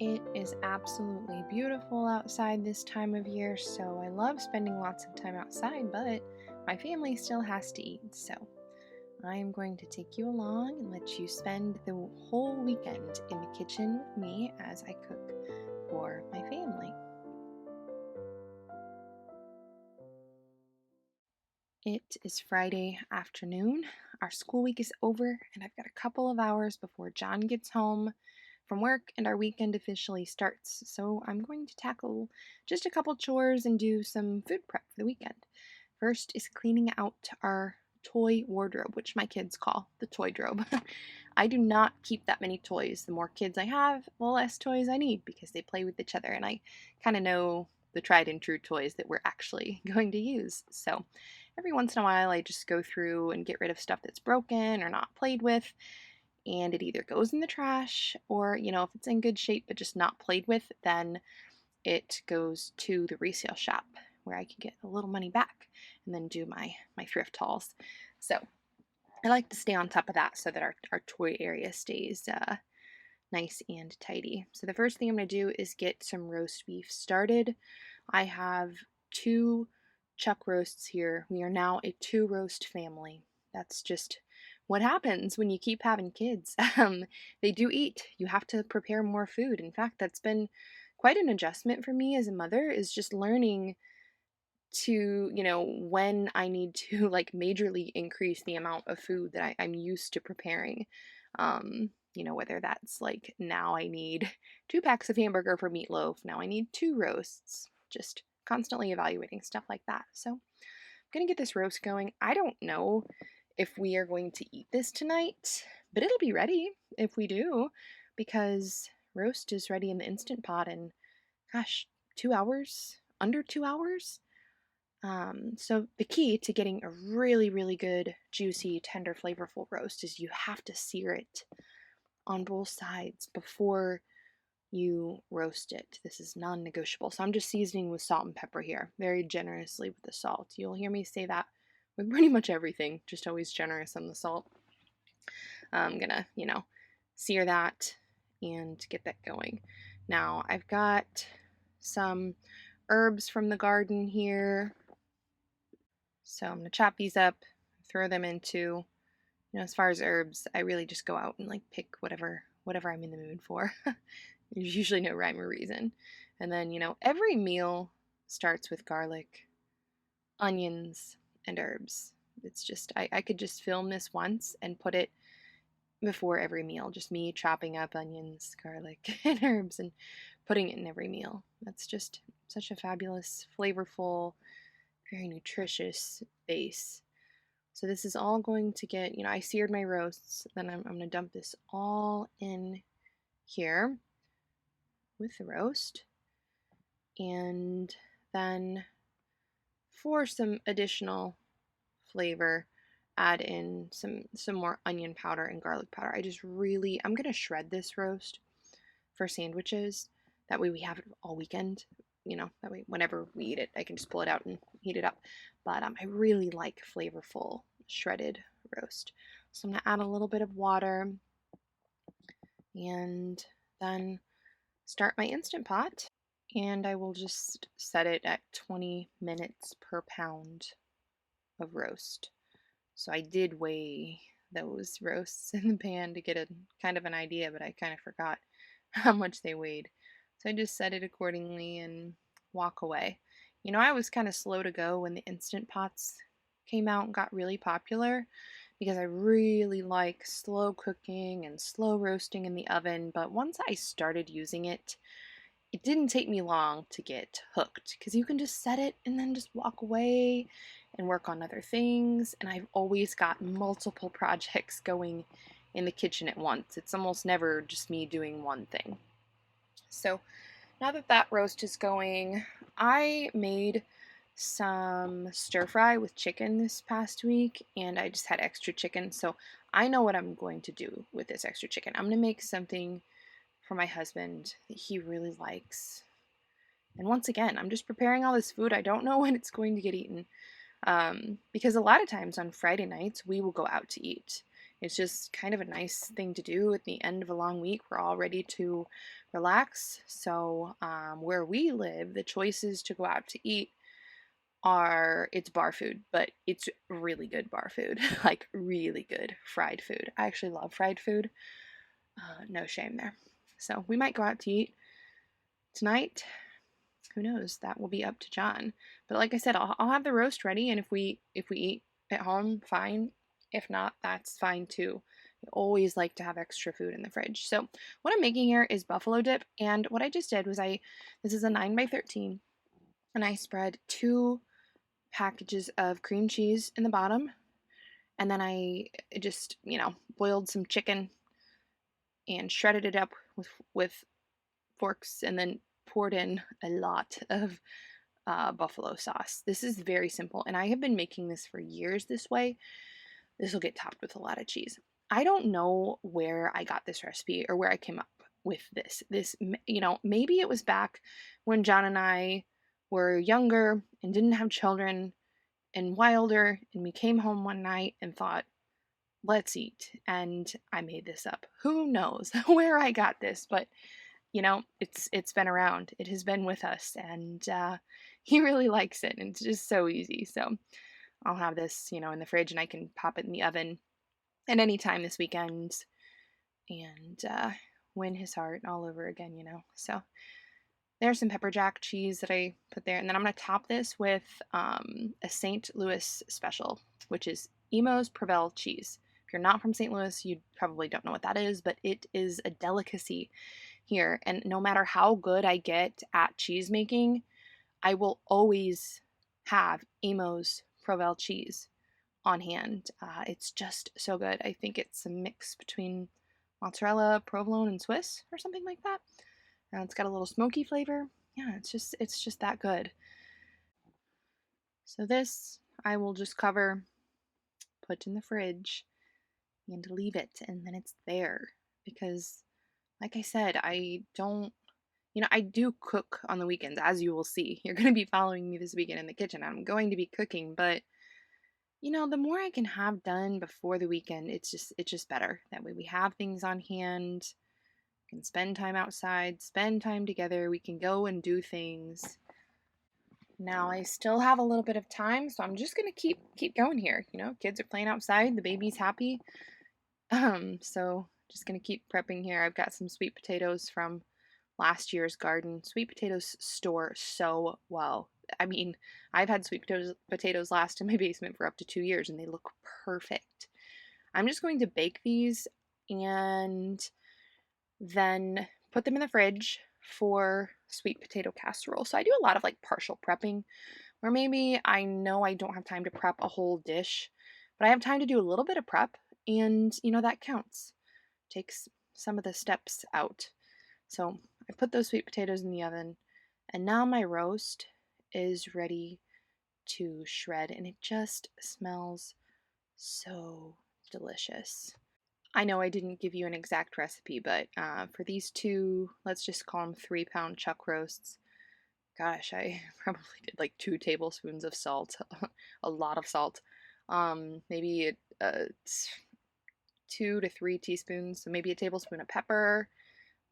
It is absolutely beautiful outside this time of year, so I love spending lots of time outside, but my family still has to eat, so I am going to take you along and let you spend the whole weekend in the kitchen with me as I cook for my family. It is Friday afternoon. Our school week is over, and I've got a couple of hours before John gets home from work and our weekend officially starts. So I'm going to tackle just a couple chores and do some food prep for the weekend. First is cleaning out our toy wardrobe, which my kids call the toy drobe. I do not keep that many toys. The more kids I have, the less toys I need because they play with each other, and I kind of know the tried and true toys that we're actually going to use. So every once in a while, I just go through and get rid of stuff that's broken or not played with, and it either goes in the trash or, if it's in good shape but just not played with, then it goes to the resale shop where I can get a little money back and then do my thrift hauls. So I like to stay on top of that so that our toy area stays nice and tidy. So the first thing I'm going to do is get some roast beef started. I have 2 chuck roasts here. We are now a 2 roast family. That's just what happens when you keep having kids. They do eat. You have to prepare more food. In fact, that's been quite an adjustment for me as a mother, is just learning to, when I need to like majorly increase the amount of food that I'm used to preparing. Whether that's like now I need 2 packs of hamburger for meatloaf, now I need 2 roasts, just constantly evaluating stuff like that. So I'm gonna get this roast going. I don't know if we are going to eat this tonight, but it'll be ready if we do, because roast is ready in the Instant Pot in, gosh, 2 hours, under 2 hours. So the key to getting a really, really good, juicy, tender, flavorful roast is you have to sear it on both sides before you roast it. This is non-negotiable. So I'm just seasoning with salt and pepper here, very generously with the salt. You'll hear me say that with pretty much everything, just always generous on the salt. I'm gonna, sear that and get that going. Now I've got some herbs from the garden here. So I'm going to chop these up, throw them into, as far as herbs, I really just go out and like pick whatever I'm in the mood for. There's usually no rhyme or reason. And then, every meal starts with garlic, onions, and herbs. It's just, I could just film this once and put it before every meal. Just me chopping up onions, garlic, and herbs and putting it in every meal. That's just such a fabulous, flavorful, very nutritious base. So this is all going to get, I seared my roasts, then I'm going to dump this all in here with the roast. And then for some additional flavor, add in some more onion powder and garlic powder. I'm going to shred this roast for sandwiches. That way we have it all weekend. That way whenever we eat it, I can just pull it out and heat it up. But I really like flavorful shredded roast. So I'm going to add a little bit of water and then start my Instant Pot. And I will just set it at 20 minutes per pound of roast. So I did weigh those roasts in the pan to get a kind of an idea, but I kind of forgot how much they weighed. So I just set it accordingly and walk away. I was kind of slow to go when the Instant Pots came out and got really popular because I really like slow cooking and slow roasting in the oven. But once I started using it, it didn't take me long to get hooked because you can just set it and then just walk away and work on other things. And I've always got multiple projects going in the kitchen at once. It's almost never just me doing one thing. So now that roast is going, I made some stir fry with chicken this past week, and I just had extra chicken. So I know what I'm going to do with this extra chicken. I'm going to make something for my husband that he really likes. And once again, I'm just preparing all this food. I don't know when it's going to get eaten. Because a lot of times on Friday nights, we will go out to eat. It's just kind of a nice thing to do at the end of a long week. We're all ready to relax. So, where we live, the choices to go out to eat are it's bar food, but it's really good bar food, like really good fried food. I actually love fried food. No shame there. So we might go out to eat tonight. Who knows? That will be up to John. But like I said, I'll have the roast ready, and if we eat at home, fine. If not, that's fine too. I always like to have extra food in the fridge. So what I'm making here is buffalo dip, and what I just did was this is a 9 by 13, and I spread 2 packages of cream cheese in the bottom, and then I just boiled some chicken and shredded it up with forks, and then poured in a lot of buffalo sauce. This is very simple, and I have been making this for years this way. This will get topped with a lot of cheese. I don't know where I got this recipe or where I came up with this. Maybe it was back when John and I were younger and didn't have children and wilder, and we came home one night and thought, let's eat. And I made this up. Who knows where I got this, but it's been around. It has been with us, and he really likes it, and it's just so easy. So I'll have this, in the fridge, and I can pop it in the oven at any time this weekend, and win his heart all over again. So there's some pepper jack cheese that I put there, and then I'm gonna top this with a St. Louis special, which is Emo's Provel cheese. If you're not from St. Louis, you probably don't know what that is, but it is a delicacy here. And no matter how good I get at cheese making, I will always have Emo's Provel cheese on hand. It's just so good. I think it's a mix between mozzarella, provolone, and Swiss or something like that. It's got a little smoky flavor. Yeah, it's just that good. So this I will just cover, put in the fridge, and leave it, and then it's there. Because like I said, I do cook on the weekends, as you will see. You're going to be following me this weekend in the kitchen. I'm going to be cooking, but the more I can have done before the weekend, it's just better. That way we have things on hand, can spend time outside, spend time together, we can go and do things. Now I still have a little bit of time, so I'm just gonna keep going here. Kids are playing outside, the baby's happy. So just gonna keep prepping here. I've got some sweet potatoes from last year's garden. Sweet potatoes store so well. I mean, I've had sweet potatoes last in my basement for up to 2 years, and they look perfect. I'm just going to bake these and then put them in the fridge for sweet potato casserole. So I do a lot of like partial prepping, where maybe I know I don't have time to prep a whole dish, but I have time to do a little bit of prep, and that counts. Takes some of the steps out. So I put those sweet potatoes in the oven, and now my roast is ready to shred, and it just smells so delicious. I know I didn't give you an exact recipe, but for these two, let's just call them 3-pound chuck roasts. Gosh, I probably did like 2 tablespoons of salt, a lot of salt. Maybe 2 to 3 teaspoons, so maybe a tablespoon of pepper,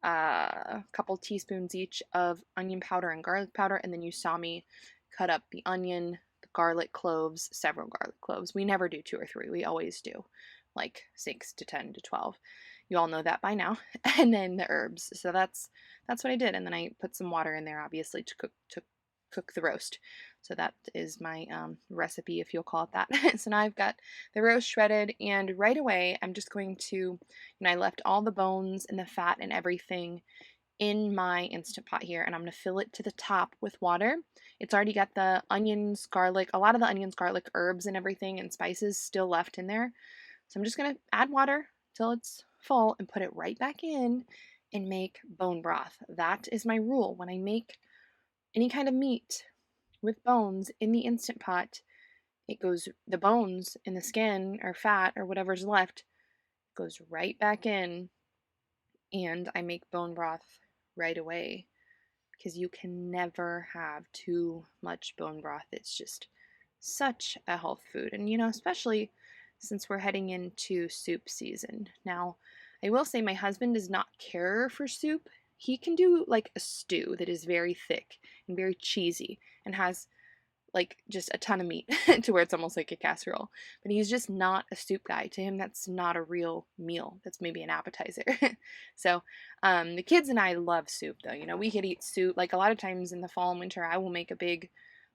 a couple teaspoons each of onion powder and garlic powder, and then you saw me cut up the onion, the garlic cloves, several garlic cloves. We never do 2 or 3, we always do like 6 to 10 to 12. You all know that by now. And then the herbs. So that's what I did, and then I put some water in there, obviously, to cook the roast. So that is my recipe, if you'll call it that. So now I've got the roast shredded, and right away I'm just going to, I left all the bones and the fat and everything in my Instant Pot here, and I'm going to fill it to the top with water. It's already got the onions, garlic, a lot of the onions, garlic, herbs, and everything, and spices still left in there. So I'm just going to add water till it's full and put it right back in and make bone broth. That is my rule. When I make any kind of meat with bones in the Instant Pot, the bones and the skin or fat or whatever's left goes right back in, and I make bone broth right away, because you can never have too much bone broth. It's just such a health food, and especially since we're heading into soup season. Now, I will say my husband does not care for soup. He can do like a stew that is very thick and very cheesy and has like just a ton of meat to where it's almost like a casserole. But he's just not a soup guy. To him, that's not a real meal. That's maybe an appetizer. So the kids and I love soup though. You know, we could eat soup. Like a lot of times in the fall and winter, I will make a big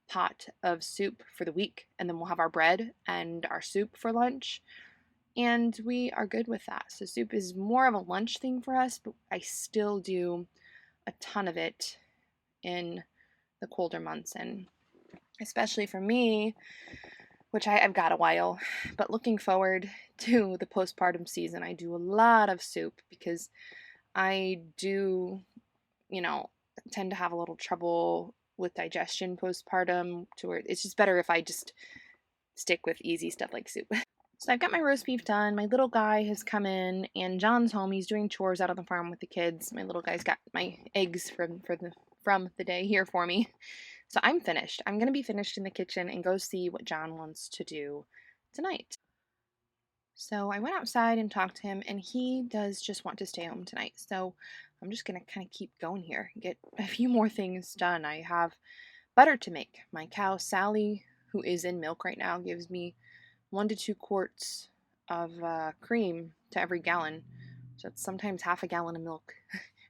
pot of soup for the week, and then we'll have our bread and our soup for lunch. And we are good with that. So soup is more of a lunch thing for us, but I still do a ton of it in the colder months, and especially for me, which I've got a while, but looking forward to the postpartum season, I do a lot of soup because I do, you know, tend to have a little trouble with digestion postpartum, to where it's just better if I just stick with easy stuff like soup. So I've got my roast beef done. My little guy has come in, and John's home. He's doing chores out on the farm with the kids. My little guy's got my eggs from the day here for me. So I'm finished. I'm going to be finished in the kitchen and go see what John wants to do tonight. So I went outside and talked to him, and he does just want to stay home tonight. So I'm just going to kind of keep going here, get a few more things done. I have butter to make. My cow, Sally, who is in milk right now, gives me 1 to 2 quarts of cream to every gallon. So it's sometimes half a gallon of milk,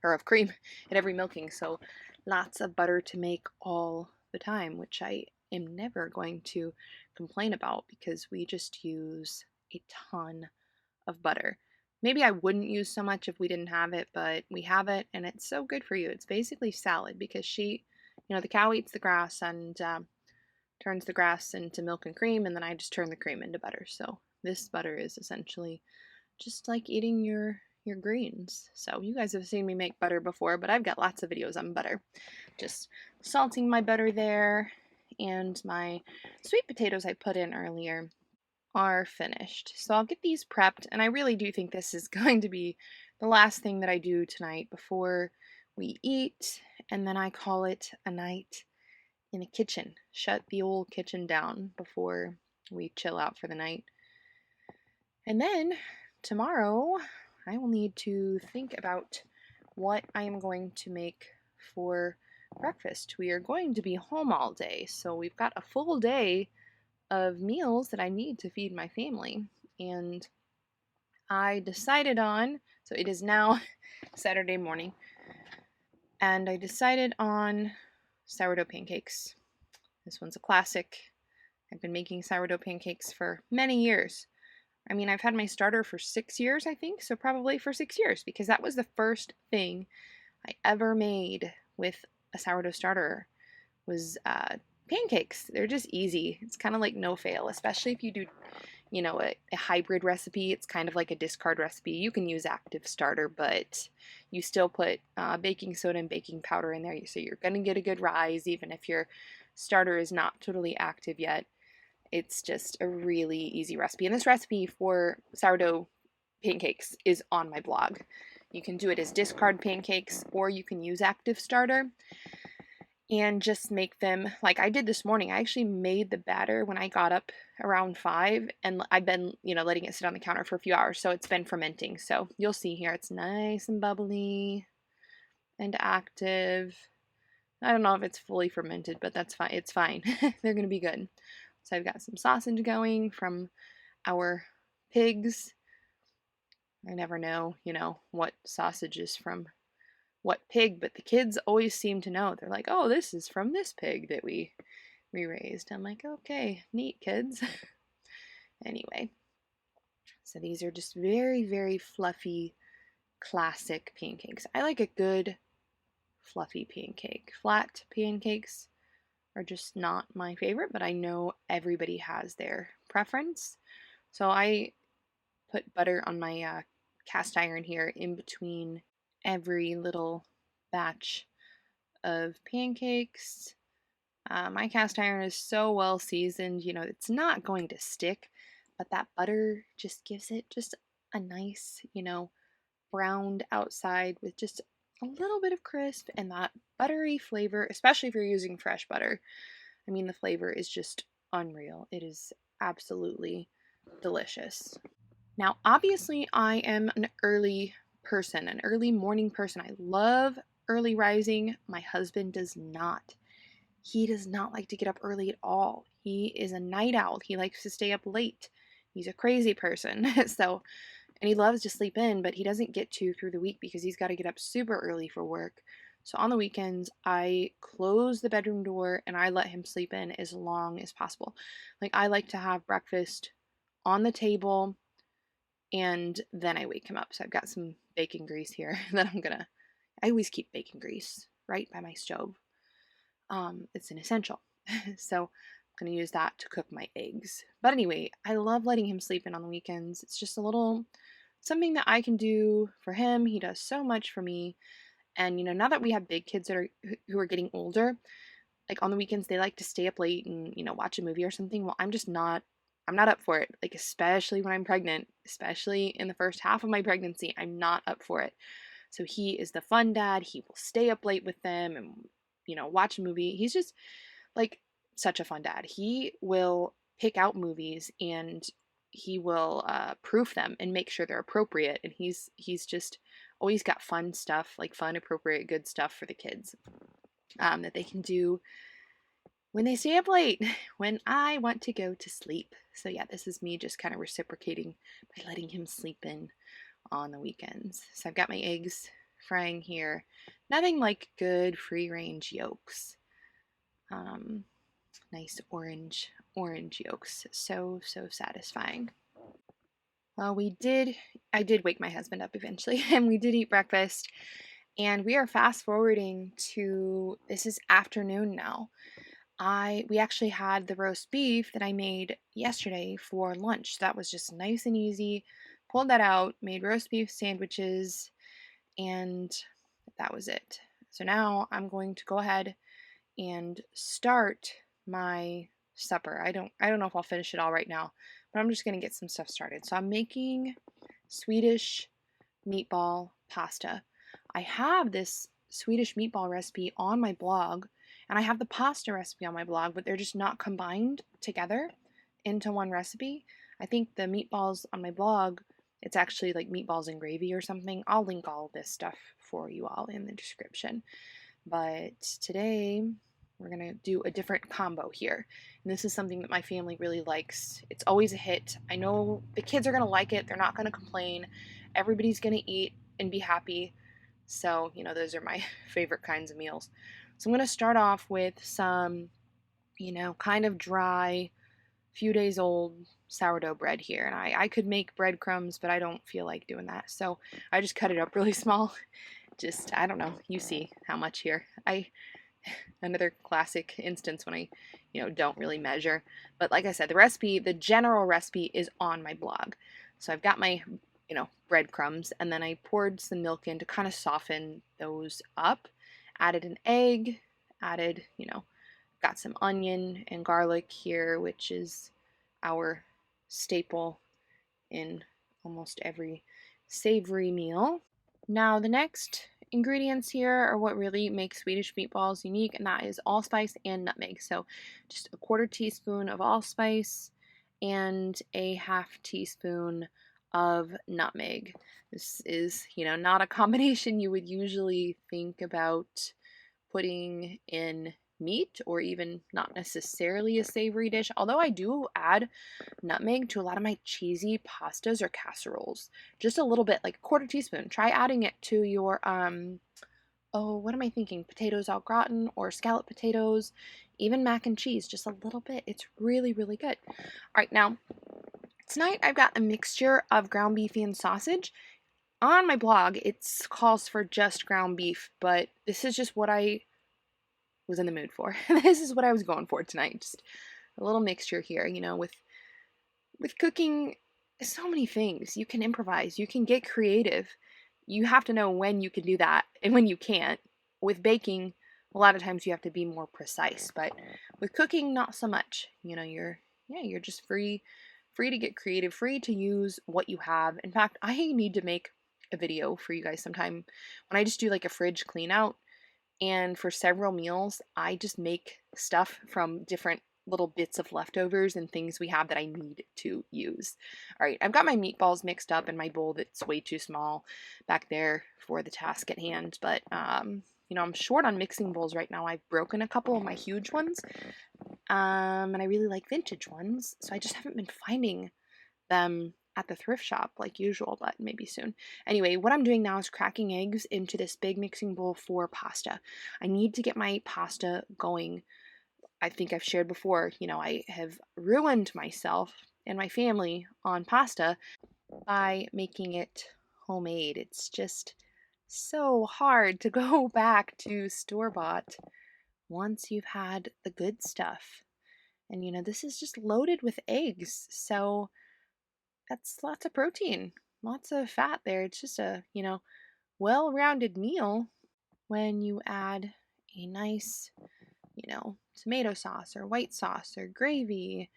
or of cream at every milking. So lots of butter to make all the time, which I am never going to complain about because we just use a ton of butter. Maybe I wouldn't use so much if we didn't have it, but we have it, and it's so good for you. It's basically salad because the cow eats the grass and turns the grass into milk and cream, and then I just turn the cream into butter. So this butter is essentially just like eating your greens. So you guys have seen me make butter before, but I've got lots of videos on butter. Just salting my butter there, and my sweet potatoes I put in earlier are finished. So I'll get these prepped, and I really do think this is going to be the last thing that I do tonight before we eat, and then I call it a night in the kitchen. Shut the old kitchen down before we chill out for the night. And then tomorrow I will need to think about what I am going to make for breakfast. We are going to be home all day, so we've got a full day of meals that I need to feed my family. And I decided on, so it is now Saturday morning, and I decided on sourdough pancakes. This one's a classic. I've been making sourdough pancakes for many years. I mean, I've had my starter for 6 years, I think, so probably for 6 years, because that was the first thing I ever made with a sourdough starter was pancakes. They're just easy. It's kind of like no fail, especially if you do, a hybrid recipe. It's kind of like a discard recipe. You can use active starter, but you still put baking soda and baking powder in there, so you're going to get a good rise, even if your starter is not totally active yet. It's just a really easy recipe. And this recipe for sourdough pancakes is on my blog. You can do it as discard pancakes, or you can use active starter and just make them like I did this morning. I actually made the batter when I got up around 5, and I've been, letting it sit on the counter for a few hours, so it's been fermenting. So you'll see here it's nice and bubbly and active. I don't know if it's fully fermented, but that's fine. It's fine. They're going to be good. So I've got some sausage going from our pigs. I never know, what sausage is from what pig, but the kids always seem to know. They're like, oh, this is from this pig that we raised. I'm like, okay, neat, kids. Anyway, so these are just very, very fluffy, classic pancakes. I like a good fluffy pancake. Flat pancakes are just not my favorite, but I know everybody has their preference. So I put butter on my cast iron here in between every little batch of pancakes. My cast iron is so well seasoned, it's not going to stick, but that butter just gives it just a nice, browned outside with just a little bit of crisp and that buttery flavor, especially if you're using fresh butter. I mean, the flavor is just unreal. It is absolutely delicious. Now, obviously, I am an early person, an early morning person. I love early rising. My husband does not. He does not like to get up early at all. He is a night owl. He likes to stay up late. He's a crazy person. And he loves to sleep in, but he doesn't get to through the week because he's got to get up super early for work. So on the weekends, I close the bedroom door and I let him sleep in as long as possible. Like, I like to have breakfast on the table and then I wake him up. So I've got some bacon grease here that I always keep bacon grease right by my stove. It's an essential. So I'm gonna use that to cook my eggs. But anyway, I love letting him sleep in on the weekends. It's just a little something that I can do for him. He does so much for me. And now that we have big kids that are who are getting older, like on the weekends they like to stay up late and watch a movie or something. Well, I'm not up for it. Like, especially when I'm pregnant, especially in the first half of my pregnancy, I'm not up for it. So he is the fun dad. He will stay up late with them and watch a movie. He's just like such a fun dad. He will pick out movies and he will proof them and make sure they're appropriate. And he's just always got fun stuff, like fun, appropriate, good stuff for the kids that they can do when they stay up late, when I want to go to sleep. So yeah, this is me just kind of reciprocating by letting him sleep in on the weekends. So I've got my eggs frying here. Nothing like good free range yolks. Nice orange yolks. So satisfying. Well, I did wake my husband up eventually, and we did eat breakfast. And we are fast forwarding to, this is afternoon now. We actually had the roast beef that I made yesterday for lunch. That was just nice and easy. Pulled that out, made roast beef sandwiches, and that was it. So now I'm going to go ahead and start my supper. I don't know if I'll finish it all right now, but I'm just going to get some stuff started. So I'm making Swedish meatball pasta. I have this Swedish meatball recipe on my blog, and I have the pasta recipe on my blog, but they're just not combined together into one recipe. I think the meatballs on my blog, it's actually like meatballs and gravy or something. I'll link all this stuff for you all in the description. But today we're going to do a different combo here. And this is something that my family really likes. It's always a hit. I know the kids are going to like it. They're not going to complain. Everybody's going to eat and be happy. So, those are my favorite kinds of meals. So I'm going to start off with some, kind of dry, few days old sourdough bread here. And I could make breadcrumbs, but I don't feel like doing that. So I just cut it up really small. Just, I don't know, you see how much here. Another classic instance when I, don't really measure. But like I said, the general recipe is on my blog. So I've got my, breadcrumbs, and then I poured some milk in to kind of soften those up. Added an egg, got some onion and garlic here, which is our staple in almost every savory meal. Now, the next ingredients here are what really makes Swedish meatballs unique, and that is allspice and nutmeg. So just a quarter teaspoon of allspice and a half teaspoon of nutmeg. This is, not a combination you would usually think about putting in meat, or even not necessarily a savory dish, although I do add nutmeg to a lot of my cheesy pastas or casseroles. Just a little bit, like a quarter teaspoon. Try adding it to your what am I thinking? Potatoes au gratin or scallop potatoes, even mac and cheese, just a little bit. It's really, really good. All right, now tonight I've got a mixture of ground beef and sausage. On my blog, it calls for just ground beef, but this is just what I was in the mood for. This is what I was going for tonight. Just a little mixture here, with cooking, so many things. You can improvise, you can get creative. You have to know when you can do that and when you can't. With baking, a lot of times you have to be more precise, but with cooking, not so much. You're just free to get creative, free to use what you have. In fact, I need to make a video for you guys sometime when I just do like a fridge clean out, and for several meals I just make stuff from different little bits of leftovers and things we have that I need to use. All right, I've got my meatballs mixed up in my bowl that's way too small back there for the task at hand, but I'm short on mixing bowls right now. I've broken a couple of my huge ones, and I really like vintage ones, so I just haven't been finding them at the thrift shop like usual, but maybe soon. Anyway, what I'm doing now is cracking eggs into this big mixing bowl for pasta. I need to get my pasta going. I think I've shared before, I have ruined myself and my family on pasta by making it homemade. It's just so hard to go back to store-bought once you've had the good stuff. And this is just loaded with eggs. So that's lots of protein, lots of fat there. It's just a, well-rounded meal when you add a nice, tomato sauce or white sauce or gravy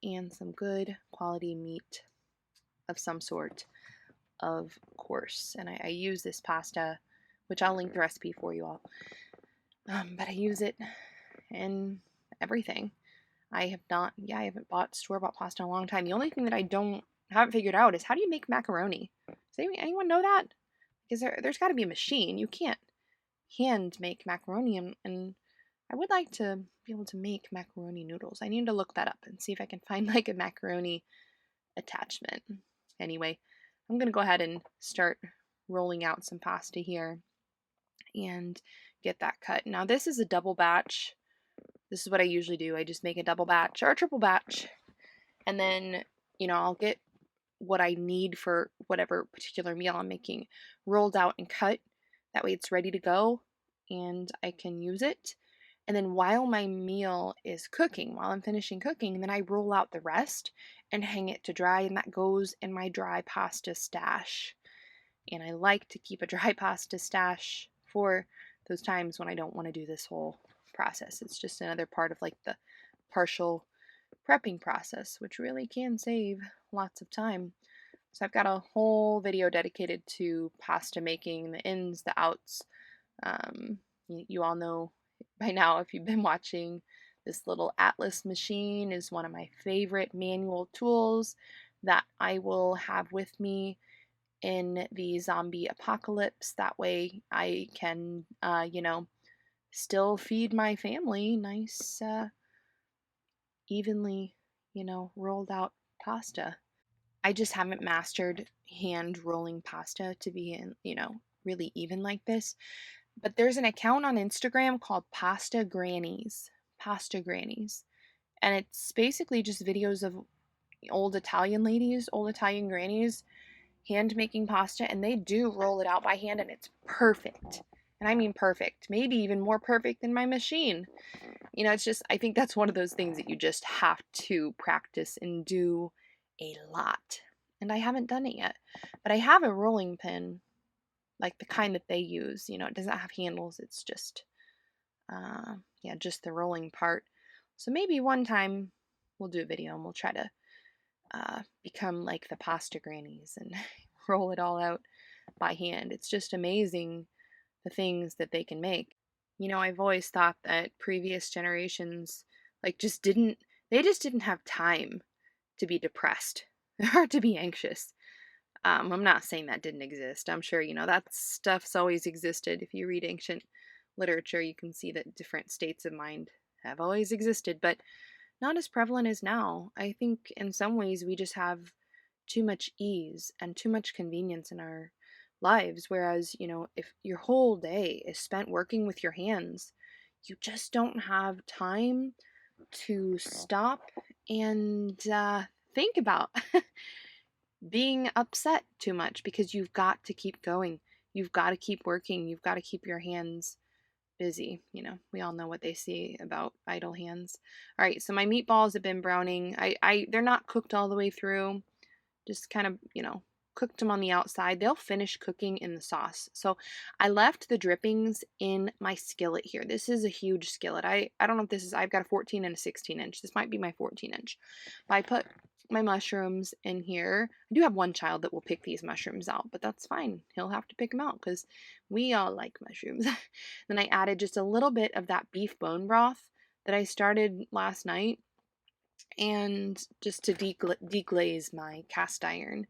and some good quality meat of some sort, of course. And I use this pasta, which I'll link the recipe for you all. But I use it in everything. I haven't bought store-bought pasta in a long time. The only thing that I haven't figured out is how do you make macaroni? Does anyone know that? Because there's got to be a machine. You can't hand make macaroni, and I would like to be able to make macaroni noodles. I need to look that up and see if I can find like a macaroni attachment. Anyway, I'm going to go ahead and start rolling out some pasta here and get that cut. Now this is a double batch. This is what I usually do. I just make a double batch or a triple batch, and then, I'll get what I need for whatever particular meal I'm making rolled out and cut. That way it's ready to go and I can use it. And then while my meal is cooking, while I'm finishing cooking, then I roll out the rest and hang it to dry, and that goes in my dry pasta stash. And I like to keep a dry pasta stash for those times when I don't want to do this whole process. It's just another part of like the partial prepping process, which really can save lots of time. So I've got a whole video dedicated to pasta making, the ins, the outs. You all know by now, if you've been watching, this little Atlas machine is one of my favorite manual tools that I will have with me in the zombie apocalypse. That way I can, still feed my family nice, evenly, rolled out pasta. I just haven't mastered hand rolling pasta to be really even like this. But there's an account on Instagram called Pasta Grannies. Pasta Grannies. And it's basically just videos of old Italian ladies, old Italian grannies, hand making pasta, and they do roll it out by hand, and it's perfect. And I mean perfect. Maybe even more perfect than my machine. It's just, I think that's one of those things that you just have to practice and do a lot. And I haven't done it yet. But I have a rolling pin, like the kind that they use. It doesn't have handles. It's just, just the rolling part. So maybe one time we'll do a video and we'll try to become like the pasta grannies and roll it all out by hand. It's just amazing the things that they can make. I've always thought that previous generations just didn't have time to be depressed or to be anxious. I'm not saying that didn't exist. I'm sure, that stuff's always existed. If you read ancient literature, you can see that different states of mind have always existed, but not as prevalent as now. I think in some ways we just have too much ease and too much convenience in our lives. Whereas, if your whole day is spent working with your hands, you just don't have time to stop and think about being upset too much, because you've got to keep going. You've got to keep working. You've got to keep your hands busy. We all know what they say about idle hands. All right, so my meatballs have been browning. They're not cooked all the way through. Just kind of, cooked them on the outside. They'll finish cooking in the sauce. So I left the drippings in my skillet here. This is a huge skillet. I don't know if this is, I've got a 14 and a 16 inch. This might be my 14 inch. But I put my mushrooms in here. I do have one child that will pick these mushrooms out, but that's fine. He'll have to pick them out because we all like mushrooms. Then I added just a little bit of that beef bone broth that I started last night. and just to deglaze my cast iron.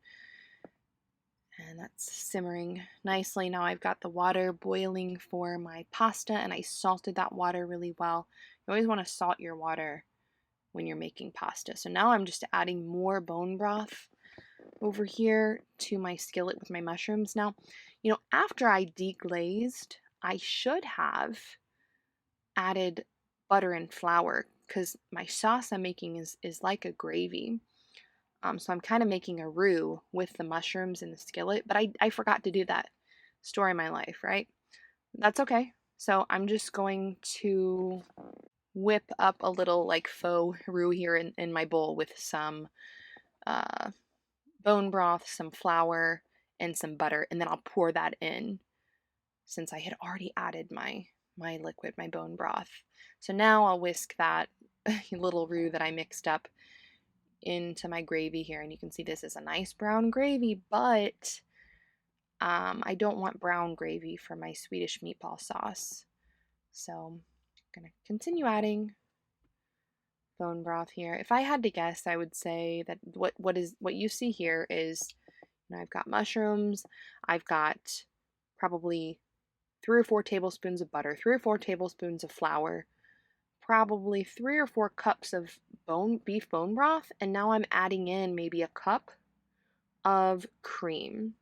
And that's simmering nicely. Now I've got the water boiling for my pasta, and I salted that water really well. You always want to salt your water when you're making pasta. So now I'm just adding more bone broth over here to my skillet with my mushrooms. Now, after I deglazed, I should have added butter and flour because my sauce I'm making is like a gravy. So I'm kind of making a roux with the mushrooms in the skillet, but I forgot to do that. Story of my life, right? That's okay. So I'm just going to whip up a little like faux roux here in my bowl with some uh, bone broth, some flour, and some butter, and then I'll pour that in since I had already added my liquid, my bone broth. So now I'll whisk that little roux that I mixed up into my gravy here, and you can see this is a nice brown gravy, but I don't want brown gravy for my Swedish meatball sauce. So I'm gonna continue adding bone broth here. If I had to guess, I would say that what you see here is, I've got mushrooms, I've got probably 3 or 4 tablespoons of butter, 3 or 4 tablespoons of flour, probably 3 or 4 cups of beef bone broth, and now I'm adding in maybe a cup of cream.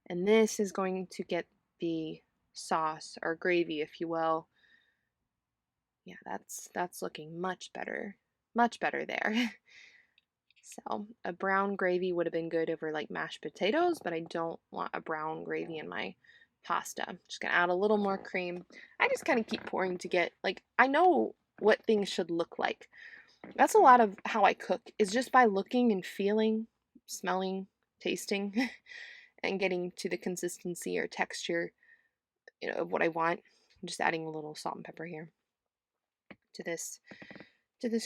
And this is going to get the sauce or gravy, if you will. Yeah, that's looking much better. Much better there. So, a brown gravy would have been good over like mashed potatoes, but I don't want a brown gravy in my pasta. I'm just gonna add a little more cream. I just kind of keep pouring to get, like, I know what things should look like. That's a lot of how I cook, is just by looking and feeling, smelling, tasting, and getting to the consistency or texture, of what I want. I'm just adding a little salt and pepper here to this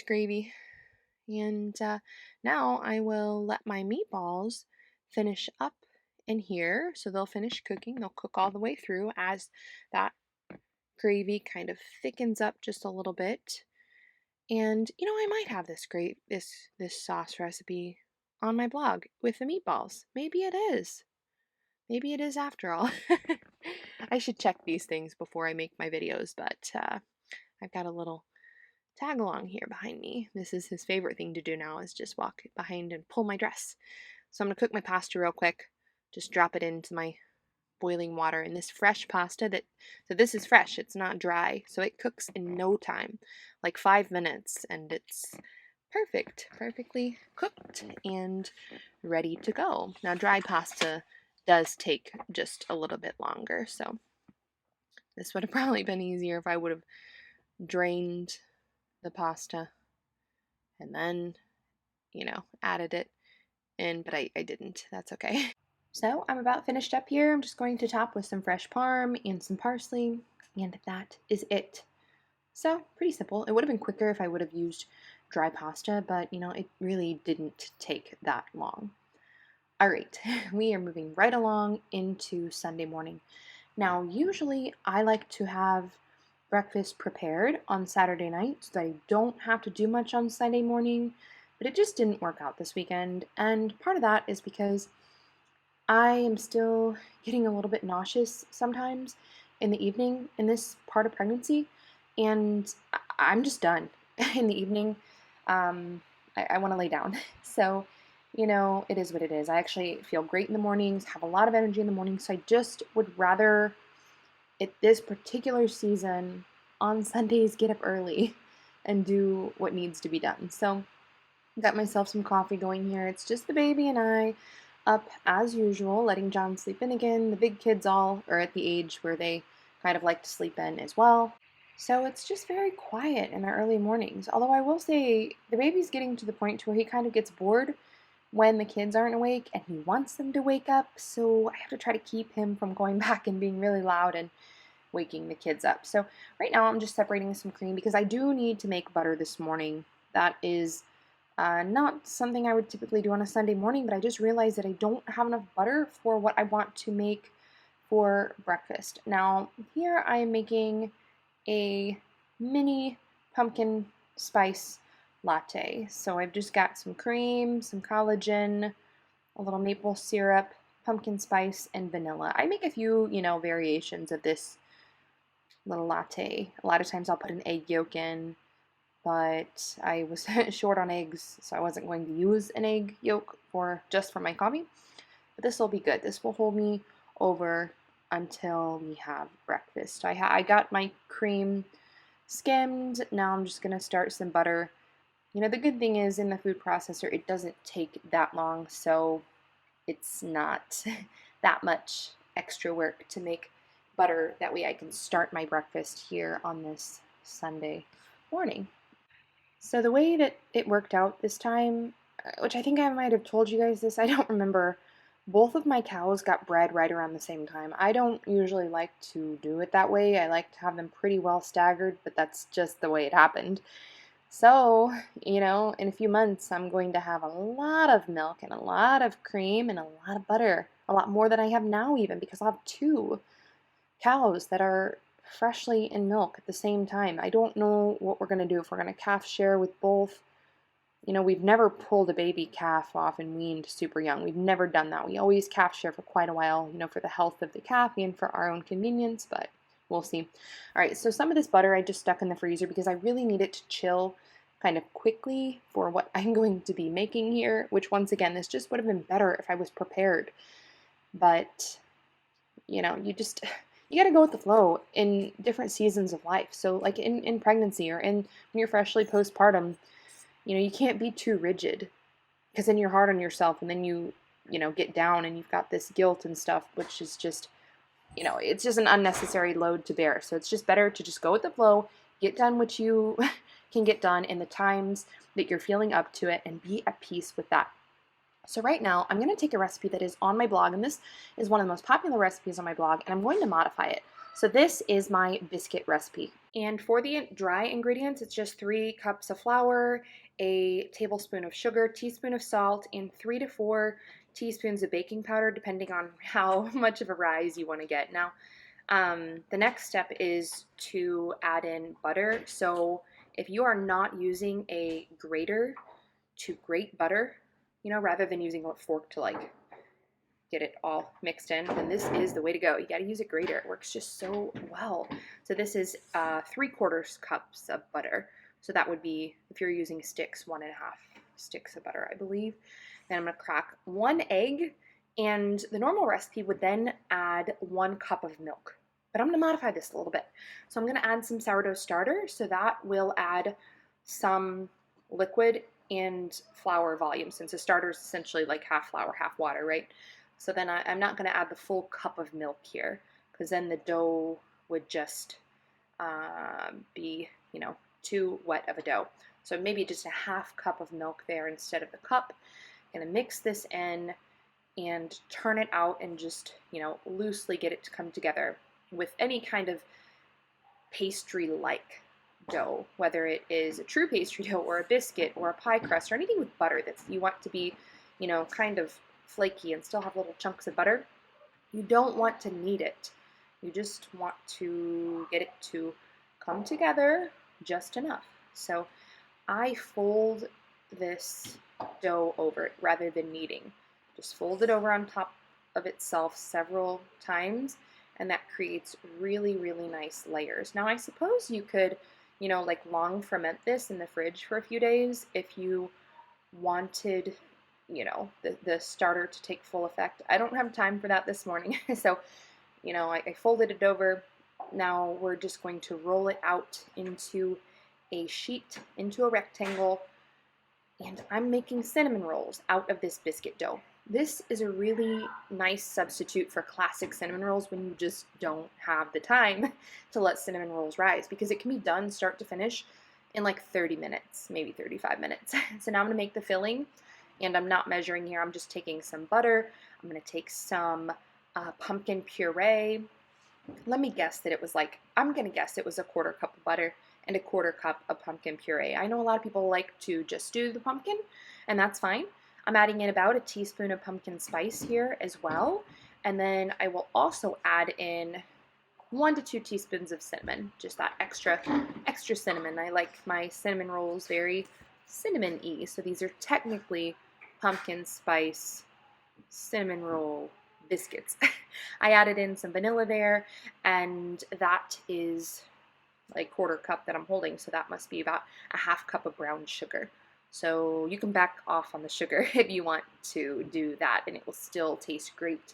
gravy. And now I will let my meatballs finish up in here. So they'll finish cooking. They'll cook all the way through as that gravy kind of thickens up just a little bit. And I might have this sauce recipe on my blog with the meatballs. Maybe it is. Maybe it is after all. I should check these things before I make my videos, but I've got a little tag along here behind me. This is his favorite thing to do now, is just walk behind and pull my dress. So I'm going to cook my pasta real quick. Just drop it into my boiling water. And this fresh pasta, so this is fresh, it's not dry. So it cooks in no time, like 5 minutes, and it's perfectly cooked and ready to go. Now dry pasta does take just a little bit longer, so this would have probably been easier if I would have drained the pasta and then, added it in, but I didn't. That's okay. So I'm about finished up here. I'm just going to top with some fresh parm and some parsley, and that is it. So pretty simple. It would have been quicker if I would have used dry pasta, but it really didn't take that long. All right, we are moving right along into Sunday morning. Now, usually I like to have breakfast prepared on Saturday night so that I don't have to do much on Sunday morning, but it just didn't work out this weekend. And part of that is because I am still getting a little bit nauseous sometimes in the evening in this part of pregnancy, and I'm just done in the evening. I want to lay down. So, it is what it is. I actually feel great in the mornings, have a lot of energy in the morning, so I just would rather, at this particular season, on Sundays, get up early and do what needs to be done. So, got myself some coffee going here. It's just the baby and I up as usual, letting John sleep in again. The big kids all are at the age where they kind of like to sleep in as well. So it's just very quiet in the early mornings. Although I will say the baby's getting to the point to where he kind of gets bored when the kids aren't awake and he wants them to wake up. So I have to try to keep him from going back and being really loud and waking the kids up. So right now I'm just separating some cream because I do need to make butter this morning. That is not something I would typically do on a Sunday morning, but I just realized that I don't have enough butter for what I want to make for breakfast. Now, here I am making a mini pumpkin spice latte. So I've just got some cream, some collagen, a little maple syrup, pumpkin spice, and vanilla. I make a few, variations of this little latte. A lot of times I'll put an egg yolk in, but I was short on eggs, so I wasn't going to use an egg yolk just for my coffee. But this will be good. This will hold me over until we have breakfast. I got my cream skimmed. Now I'm just gonna start some butter. The good thing is in the food processor, it doesn't take that long, so it's not that much extra work to make butter. That way I can start my breakfast here on this Sunday morning. So the way that it worked out this time, which I think I might have told you guys this, I don't remember. Both of my cows got bred right around the same time. I don't usually like to do it that way. I like to have them pretty well staggered, but that's just the way it happened. So, in a few months, I'm going to have a lot of milk and a lot of cream and a lot of butter. A lot more than I have now, even, because I'll have two cows that are freshly in milk at the same time. I don't know what we're going to do, if we're going to calf share with both. We've never pulled a baby calf off and weaned super young. We've never done that. We always calf share for quite a while, for the health of the calf and for our own convenience, but we'll see. All right, so some of this butter I just stuck in the freezer because I really need it to chill kind of quickly for what I'm going to be making here, which once again, this just would have been better if I was prepared. But, you got to go with the flow in different seasons of life. So like in pregnancy or when you're freshly postpartum, you can't be too rigid because then you're hard on yourself and then you get down and you've got this guilt and stuff, which is just, it's just an unnecessary load to bear. So it's just better to just go with the flow, get done what you can get done in the times that you're feeling up to it, and be at peace with that. So right now, I'm going to take a recipe that is on my blog, and this is one of the most popular recipes on my blog, and I'm going to modify it. So this is my biscuit recipe. And for the dry ingredients, it's just 3 cups of flour, a tablespoon of sugar, teaspoon of salt, and 3 to 4 teaspoons of baking powder, depending on how much of a rise you want to get. Now, the next step is to add in butter. So if you are not using a grater to grate butter, rather than using a fork to get it all mixed in, then this is the way to go. You got to use a grater. It works just so well. So this is 3/4 cups of butter. So that would be, if you're using sticks, 1.5 sticks of butter, I believe. Then I'm going to crack 1 egg, and the normal recipe would then add 1 cup of milk. But I'm going to modify this a little bit. So I'm going to add some sourdough starter, so that will add some liquid and flour volume, since a starter is essentially like half flour, half water, right? So then I'm not going to add the full cup of milk here, because then the dough would just be, too wet of a dough. So maybe just a half cup of milk there instead of the cup. I'm going to mix this in and turn it out and just, loosely get it to come together with any kind of pastry-like dough, whether it is a true pastry dough or a biscuit or a pie crust or anything with butter that you want to be, kind of flaky and still have little chunks of butter. You don't want to knead it. You just want to get it to come together just enough. So I fold this dough over rather than kneading. Just fold it over on top of itself several times, and that creates really, really nice layers. Now I suppose you could, long ferment this in the fridge for a few days if you wanted, the starter to take full effect. I don't have time for that this morning. So, I folded it over. Now we're just going to roll it out into a sheet, into a rectangle, and I'm making cinnamon rolls out of this biscuit dough. This is a really nice substitute for classic cinnamon rolls when you just don't have the time to let cinnamon rolls rise, because it can be done start to finish in like 30 minutes, maybe 35 minutes. So now I'm going to make the filling, and I'm not measuring here. I'm just taking some butter. I'm going to take some pumpkin puree. Let me guess that it was I'm going to guess it was a 1/4 cup of butter and a 1/4 cup of pumpkin puree. I know a lot of people like to just do the pumpkin, and that's fine. I'm adding in about a teaspoon of pumpkin spice here as well. And then I will also add in 1 to 2 teaspoons of cinnamon, just that extra cinnamon. I like my cinnamon rolls very cinnamon-y. So these are technically pumpkin spice cinnamon roll biscuits. I added in some vanilla there, and that is like quarter cup that I'm holding, so that must be about a half cup of brown sugar. So you can back off on the sugar if you want to do that, and it will still taste great.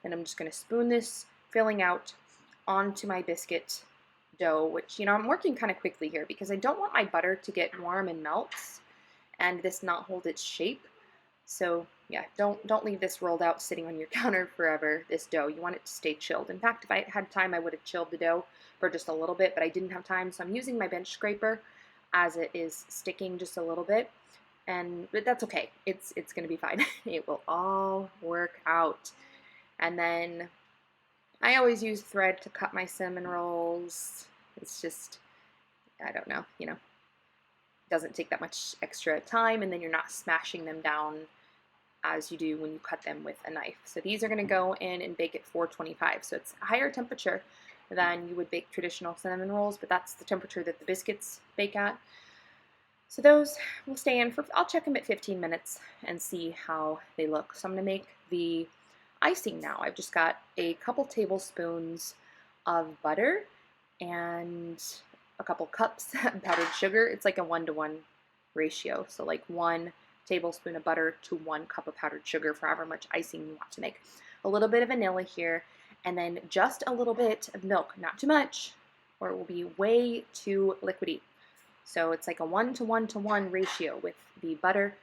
And I'm just going to spoon this filling out onto my biscuit dough, which, I'm working kind of quickly here because I don't want my butter to get warm and melts and this not hold its shape. So yeah, don't leave this rolled out sitting on your counter forever, this dough. You want it to stay chilled. In fact, if I had time, I would have chilled the dough for just a little bit, but I didn't have time, so I'm using my bench scraper as it is sticking just a little bit. But that's okay. It's going to be fine. It will all work out. And then I always use thread to cut my cinnamon rolls. It's just, I don't know, doesn't take that much extra time, and then you're not smashing them down as you do when you cut them with a knife. So these are going to go in and bake at 425. So it's a higher temperature than you would bake traditional cinnamon rolls, but that's the temperature that the biscuits bake at. So those will stay in for, I'll check them at 15 minutes and see how they look. So I'm going to make the icing now. I've just got a couple tablespoons of butter and a couple cups of powdered sugar. It's like a 1-to-1 ratio. So like 1 tablespoon of butter to 1 cup of powdered sugar for however much icing you want to make. A little bit of vanilla here, and then just a little bit of milk, not too much, or it will be way too liquidy. So it's like a 1-to-1-to-1 ratio with the butter,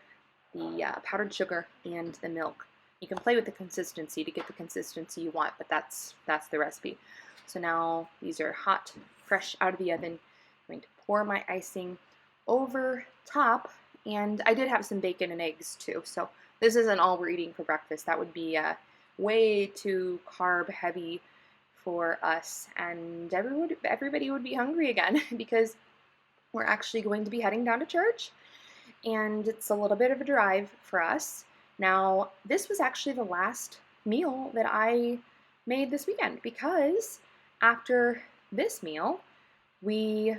the powdered sugar, and the milk. You can play with the consistency to get the consistency you want, but that's the recipe. So now these are hot, fresh out of the oven. I'm going to pour my icing over top, and I did have some bacon and eggs too. So this isn't all we're eating for breakfast. That would be way too carb heavy for us, and everybody would be hungry again because we're actually going to be heading down to church, and it's a little bit of a drive for us. Now, this was actually the last meal that I made this weekend because after this meal, we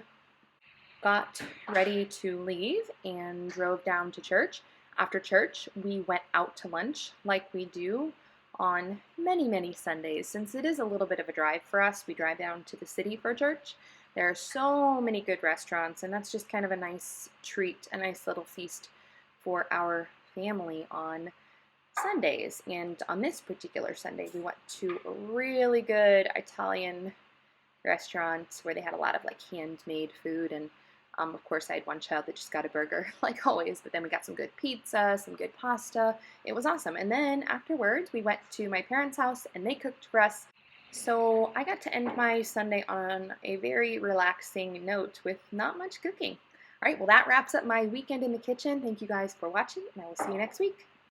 got ready to leave and drove down to church. After church, we went out to lunch like we do on many, many Sundays. Since it is a little bit of a drive for us, we drive down to the city for church. There are so many good restaurants, and that's just kind of a nice treat, a nice little feast for our family on Sundays. And on this particular Sunday, we went to a really good Italian restaurant where they had a lot of like handmade food, and of course I had one child that just got a burger like always, but then we got some good pizza, some good pasta. It was awesome. And then afterwards we went to my parents' house and they cooked for us. So I got to end my Sunday on a very relaxing note with not much cooking. All right, well that wraps up my weekend in the kitchen. Thank you guys for watching, and I will see you next week.